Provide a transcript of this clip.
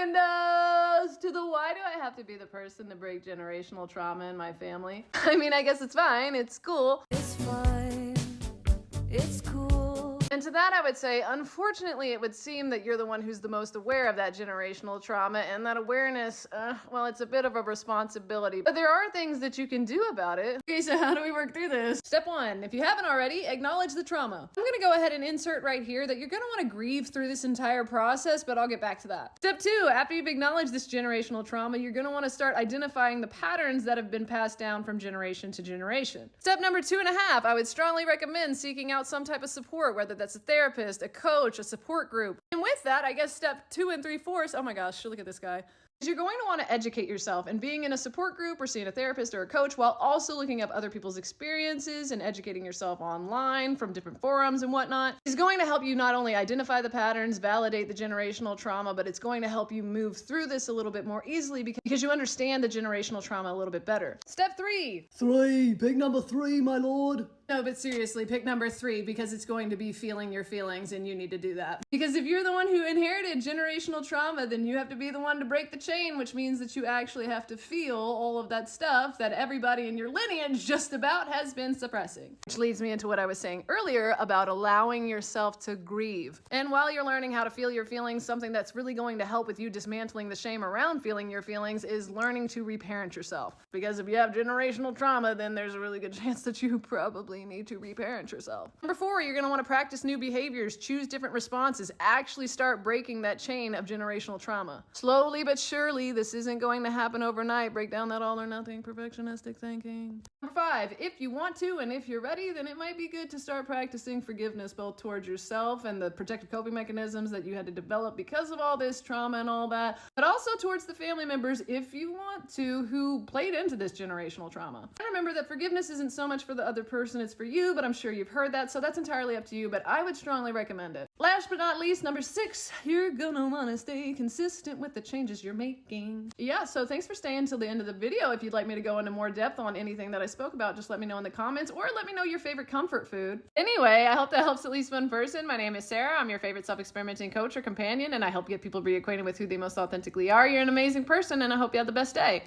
windows to the why do I have to be the person to break generational trauma in my family? I mean, I guess it's fine. It's cool. It's fine. It's cool. And to that I would say, unfortunately, it would seem that you're the one who's the most aware of that generational trauma, and that awareness, well, it's a bit of a responsibility. But there are things that you can do about it. Okay, so how do we work through this? Step 1, if you haven't already, acknowledge the trauma. I'm gonna go ahead and insert right here that you're gonna wanna grieve through this entire process, but I'll get back to that. Step 2, after you've acknowledged this generational trauma, you're gonna wanna start identifying the patterns that have been passed down from generation to generation. Step number 2.5, I would strongly recommend seeking out some type of support, whether that's a therapist, a coach, a support group. And with that, I guess step 2 3/4, oh my gosh, look at this guy. You're going to want to educate yourself, and being in a support group or seeing a therapist or a coach while also looking up other people's experiences and educating yourself online from different forums and whatnot is going to help you not only identify the patterns, validate the generational trauma, but it's going to help you move through this a little bit more easily because you understand the generational trauma a little bit better. Step 3. Pick number 3, my lord. No, but seriously, pick number 3 because it's going to be feeling your feelings, and you need to do that. Because if you're the one who inherited generational trauma, then you have to be the one to break the chain, which means that you actually have to feel all of that stuff that everybody in your lineage just about has been suppressing. Which leads me into what I was saying earlier about allowing yourself to grieve. And while you're learning how to feel your feelings, something that's really going to help with you dismantling the shame around feeling your feelings is learning to reparent yourself. Because if you have generational trauma, then there's a really good chance that you probably need to reparent yourself. Number 4, you're going to want to practice new behaviors, choose different responses, actually start breaking that chain of generational trauma. Slowly but surely, this isn't going to happen overnight. Break down that all or nothing perfectionistic thinking. Number 5, if you want to and if you're ready, then it might be good to start practicing forgiveness both towards yourself and the protective coping mechanisms that you had to develop because of all this trauma and all that, but also towards the family members, if you want to, who played into this generational trauma. And remember that forgiveness isn't so much for the other person, it's for you, but I'm sure you've heard that, so that's entirely up to you, but I would strongly recommend it. Last but not least, number 6, you're gonna wanna stay consistent with the changes you're making. Yeah, so thanks for staying till the end of the video. If you'd like me to go into more depth on anything that I spoke about, just let me know in the comments, or let me know your favorite comfort food. Anyway, I hope that helps at least one person. My name is Sarah. I'm your favorite self-experimenting coach or companion, and I help get people reacquainted with who they most authentically are. You're an amazing person, and I hope you have the best day.